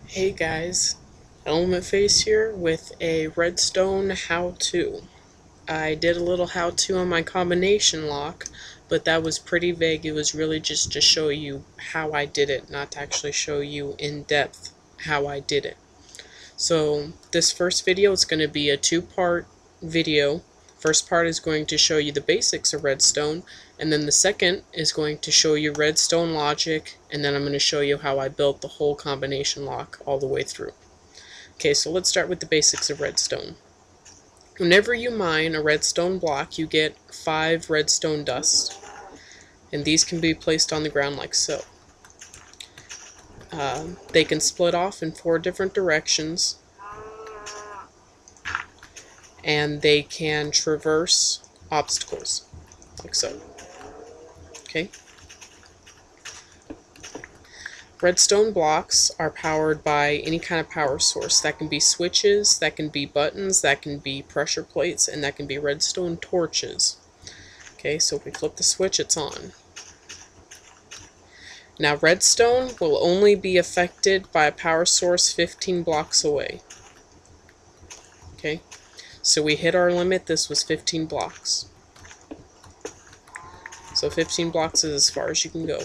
Hey guys, Elementface here with a Redstone how-to. I did a little how-to on my combination lock, but that was pretty vague. It was really just to show you how I did it, not to actually show you in depth how I did it. So this first video is going to be a two-part video. First part is going to show you the basics of Redstone, and then the second is going to show you Redstone logic, and then I'm going to show you how I built the whole combination lock all the way through. Okay, so let's start with the basics of Redstone. Whenever you mine a redstone block, you get 5 redstone dust, and these can be placed on the ground like so. They can split off in 4 different directions, and they can traverse obstacles, like so. Okay. Redstone blocks are powered by any kind of power source. That can be switches, that can be buttons, that can be pressure plates, and that can be redstone torches. Okay, so if we flip the switch, it's on. Now redstone will only be affected by a power source 15 blocks away. Okay, so we hit our limit. This was 15 blocks. So 15 blocks is as far as you can go.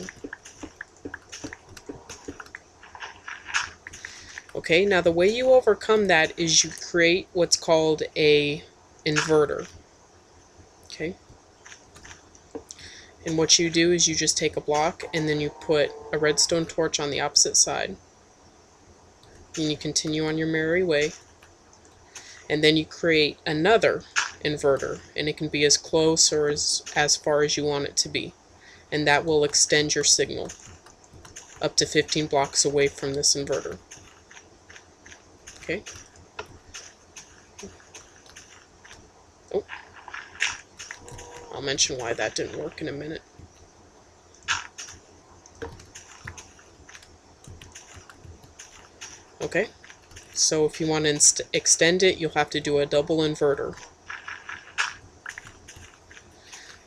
Okay, now the way you overcome that is you create what's called a inverter. Okay. And what you do is you just take a block and then you put a redstone torch on the opposite side. And you continue on your merry way. And then you create another inverter, and it can be as close or as far as you want it to be. And that will extend your signal up to 15 blocks away from this inverter. Okay. Oh. I'll mention why that didn't work in a minute. Okay, so if you want to extend it, you'll have to do a double inverter.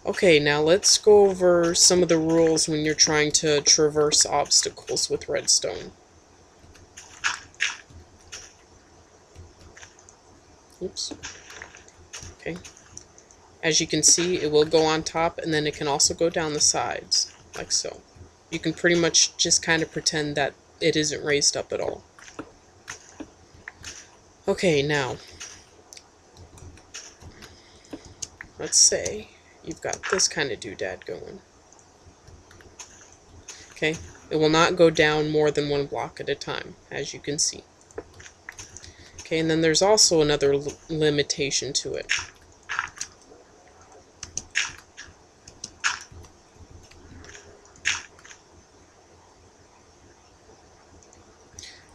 Okay, now let's go over some of the rules when you're trying to traverse obstacles with redstone. Oops. Okay. As you can see, it will go on top, and then it can also go down the sides, like so. You can pretty much just kind of pretend that it isn't raised up at all. Okay, now, let's say you've got this kind of doodad going. Okay, it will not go down more than 1 block at a time, as you can see. Okay, and then there's also another limitation to it.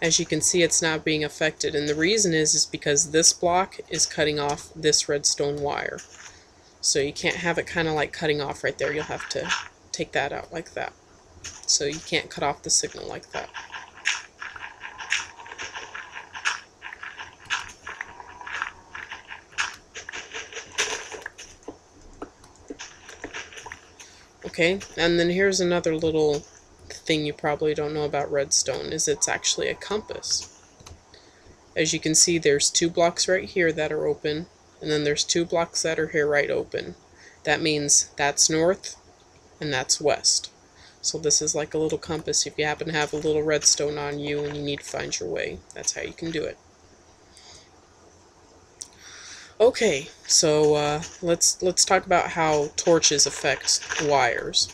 As you can see, it's not being affected, and the reason is because this block is cutting off this redstone wire. So you can't have it kind of like cutting off right there. You'll have to take that out like that. So you can't cut off the signal like that. Okay, and then here's another little thing you probably don't know about redstone, is it's actually a compass. As you can see, there's 2 blocks right here that are open, and then there's 2 blocks that are here right open. That means that's north and that's west. So this is like a little compass if you happen to have a little redstone on you and you need to find your way. That's how you can do it. Okay, so let's talk about how torches affect wires.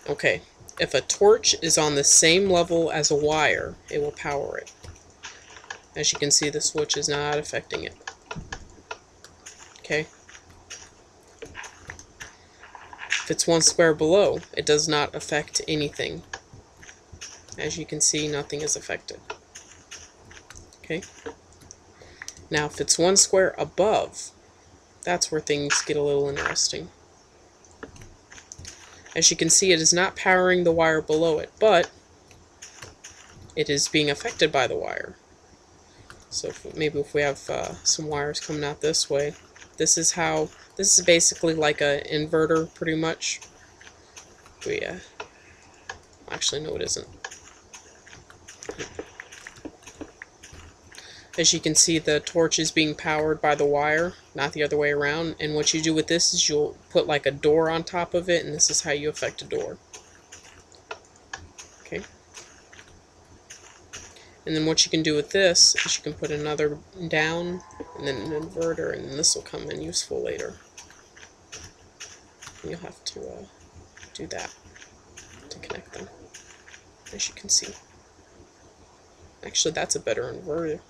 Okay, if a torch is on the same level as a wire, it will power it. As you can see, the switch is not affecting it. Okay. If it's 1 square below, it does not affect anything. As you can see, nothing is affected. Okay. Now, if it's 1 square above, that's where things get a little interesting. As you can see, it is not powering the wire below it, but it is being affected by the wire. So maybe if we have some wires coming out this way, this is basically like an inverter, pretty much. We Actually, no, it isn't. As you can see, the torch is being powered by the wire, not the other way around. And what you do with this is you'll put like a door on top of it, and this is how you affect a door. Okay. And then what you can do with this is you can put another down, and then an inverter, and then this will come in useful later. And you'll have to do that to connect them, as you can see. Actually, that's a better inverter.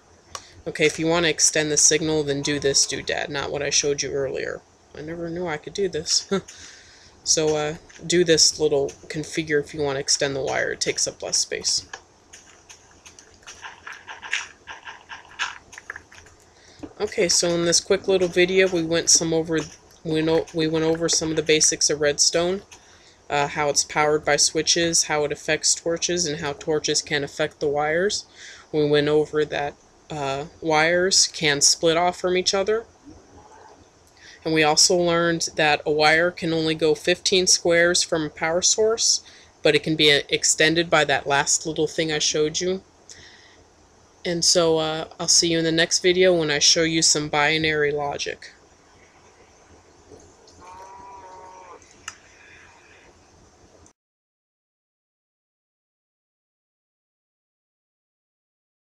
Okay, if you want to extend the signal, then do this doodad, not what I showed you earlier. I never knew I could do this. So do this little configure if you want to extend the wire. It takes up less space. Okay, so in this quick little video, we went over some of the basics of Redstone, how it's powered by switches, how it affects torches, and how torches can affect the wires. We went over that wires can split off from each other. And we also learned that a wire can only go 15 squares from a power source, but it can be extended by that last little thing I showed you. And so I'll see you in the next video when I show you some binary logic.